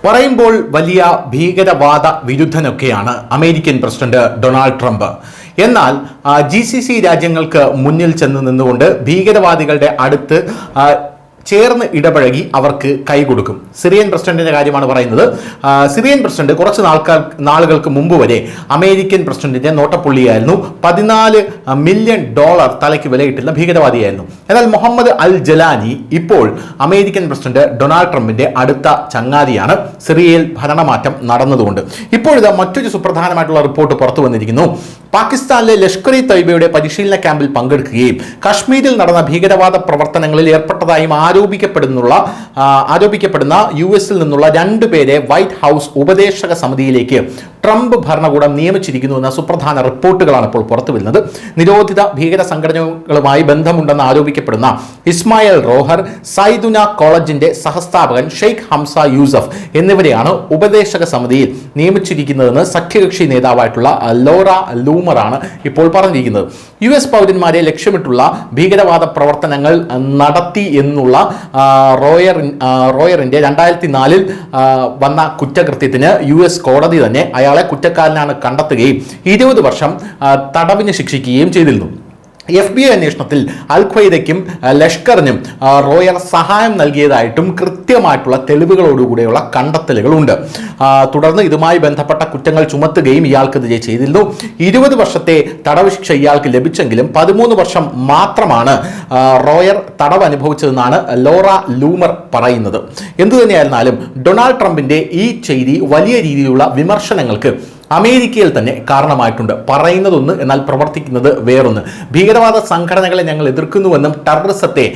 പറയുമ്പോൾ വലിയ ഭീകരവാദ വിരുദ്ധനൊക്കെയാണ് അമേരിക്കൻ പ്രസിഡന്റ് ഡൊണാൾഡ് ട്രംപ്. എന്നാൽ GCC രാജ്യങ്ങൾക്ക് മുന്നിൽ ചെന്ന് നിന്നുകൊണ്ട് ഭീകരവാദികളുടെ അടുത്ത് ചേർന്ന് ഇടപഴകി അവർക്ക് കൈകൊടുക്കും. സിറിയൻ പ്രസിഡന്റിന്റെ കാര്യമാണ് പറയുന്നത്. സിറിയൻ പ്രസിഡന്റ് കുറച്ച് നാളുകൾക്ക് മുമ്പ് വരെ അമേരിക്കൻ പ്രസിഡന്റിന്റെ നോട്ടപ്പുള്ളിയായിരുന്നു. $14 മില്യൺ തലയ്ക്ക് വിലയിട്ടുള്ള ഭീകരവാദിയായിരുന്നു. എന്നാൽ മുഹമ്മദ് അൽ ജലാനി ഇപ്പോൾ അമേരിക്കൻ പ്രസിഡന്റ് ഡൊണാൾഡ് ട്രംപിന്റെ അടുത്ത ചങ്ങാതിയാണ്. സിറിയയിൽ ഭരണമാറ്റം നടന്നതുകൊണ്ട് ഇപ്പോഴിതാ മറ്റൊരു സുപ്രധാനമായിട്ടുള്ള റിപ്പോർട്ട് പുറത്തു വന്നിരിക്കുന്നു. പാകിസ്ഥാനിലെ ലഷ്കർ-ഇ-തയ്യബയുടെ പരിശീലന ക്യാമ്പിൽ പങ്കെടുക്കുകയും കശ്മീരിൽ നടന്ന ഭീകരവാദ പ്രവർത്തനങ്ങളിൽ ഏർപ്പെട്ടതായും ആരോപിക്കപ്പെടുന്ന US-ൽ നിന്നുള്ള 2 പേരെ വൈറ്റ് ഹൗസ് ഉപദേശക സമിതിയിലേക്ക് ട്രംപ് ഭരണകൂടം നിയമിച്ചിരിക്കുന്നു എന്ന സുപ്രധാന റിപ്പോർട്ടുകളാണ് ഇപ്പോൾ പുറത്തു വരുന്നത്. നിരോധിത ഭീകര സംഘടനകളുമായി ബന്ധമുണ്ടെന്ന് ആരോപിക്കപ്പെടുന്ന ഇസ്മായിൽ റോഹർ, സൈദുന കോളേജിന്റെ സഹസ്ഥാപകൻ ഷെയ്ഖ് ഹംസ യൂസഫ് എന്നിവരെയാണ് ഉപദേശക സമിതിയിൽ നിയമിച്ചിരിക്കുന്നതെന്ന് സഖ്യകക്ഷി നേതാവായിട്ടുള്ള ലോറ ലൂമറാണ് ഇപ്പോൾ പറഞ്ഞിരിക്കുന്നത്. US പൗരന്മാരെ ലക്ഷ്യമിട്ടുള്ള ഭീകരവാദ പ്രവർത്തനങ്ങൾ നടത്തി എന്നുള്ള റോയറിന്റെ 2004 വന്ന കുറ്റകൃത്യത്തിന് US കോടതി തന്നെ അയാളെ കുറ്റക്കാരനാണ് കണ്ടെത്തുകയും 20 വർഷം തടവിന് ശിക്ഷിക്കുകയും ചെയ്തിരുന്നു. FBI അന്വേഷണത്തിൽ അൽ ഖ്വയ്ദയ്ക്കും ലഷ്കറിനും റോയർ സഹായം നൽകിയതായിട്ടും കൃത്യമായിട്ടുള്ള തെളിവുകളോടുകൂടിയുള്ള കണ്ടെത്തലുകളുണ്ട്. തുടർന്ന് ഇതുമായി ബന്ധപ്പെട്ട കുറ്റങ്ങൾ ചുമത്തുകയും ഇയാൾക്കെതിരെ ചെയ്തിരുന്നു. 20 വർഷത്തെ തടവ് ശിക്ഷ ഇയാൾക്ക് ലഭിച്ചെങ്കിലും 13 വർഷം മാത്രമാണ് റോയർ തടവ് അനുഭവിച്ചതെന്നാണ് ലോറ ലൂമർ പറയുന്നത്. എന്തുതന്നെയായിരുന്നാലും ഡൊണാൾഡ് ട്രംപിന്റെ ഈ ചെയ്തി വലിയ രീതിയിലുള്ള വിമർശനങ്ങൾക്ക് അമേരിക്കയിൽ തന്നെ കാരണമായിട്ടുണ്ട്. പറയുന്നതൊന്ന്, എന്നാൽ പ്രവർത്തിക്കുന്നത് വേറൊന്ന്. ഭീകരവാദ സംഘടനകളെ ഞങ്ങൾ എതിർക്കുന്നുവെന്നും ടെററിസത്തെ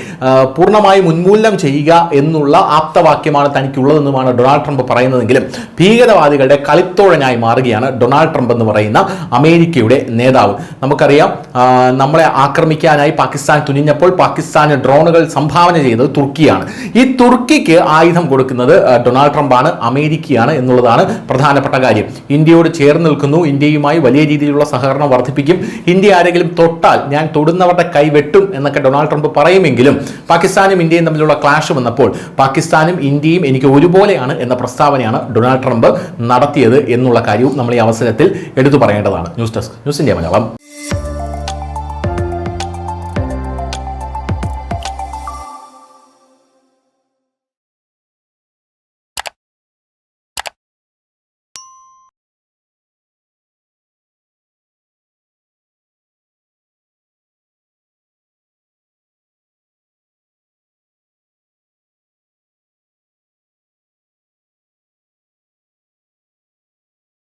പൂർണ്ണമായും ഉന്മൂലനം ചെയ്യുക എന്നുള്ള ആപ്തവാക്യമാണ് തനിക്കുള്ളതെന്നുമാണ് ഡൊണാൾഡ് ട്രംപ് പറയുന്നതെങ്കിലും ഭീകരവാദികളുടെ കളിത്തോഴനായി മാറുകയാണ് ഡൊണാൾഡ് ട്രംപ് എന്ന് പറയുന്ന അമേരിക്കയുടെ നേതാവ്. നമുക്കറിയാം, നമ്മളെ ആക്രമിക്കാനായി പാകിസ്ഥാൻ തുനിഞ്ഞപ്പോൾ പാകിസ്ഥാന് ഡ്രോണുകൾ സംഭാവന ചെയ്തത് തുർക്കിയാണ്. ഈ തുർക്കിക്ക് ആയുധം കൊടുക്കുന്നത് ഡൊണാൾഡ് ട്രംപാണ്, അമേരിക്കയാണ് എന്നുള്ളതാണ് പ്രധാനപ്പെട്ട കാര്യം. ഇന്ത്യയോട് ചേർന്ന് നിൽക്കുന്നു, ഇന്ത്യയുമായി വലിയ രീതിയിലുള്ള സഹകരണം വർദ്ധിപ്പിക്കും, ഇന്ത്യ ആരെങ്കിലും തൊട്ടാൽ ഞാൻ തൊടുന്നവരുടെ കൈവെട്ടും എന്നൊക്കെ ഡൊണാൾഡ് ട്രംപ് പറയുമെങ്കിലും പാകിസ്ഥാനും ഇന്ത്യയും തമ്മിലുള്ള ക്ലാഷ് വന്നപ്പോൾ പാകിസ്ഥാനും ഇന്ത്യയും എനിക്ക് ഒരുപോലെയാണ് എന്ന പ്രസ്താവനയാണ് ഡൊണാൾഡ് ട്രംപ് നടത്തിയത് എന്നുള്ള കാര്യവും നമ്മൾ ഈ അവസരത്തിൽ എടുത്തു പറയേണ്ടതാണ്. News desk, news India Malayalam.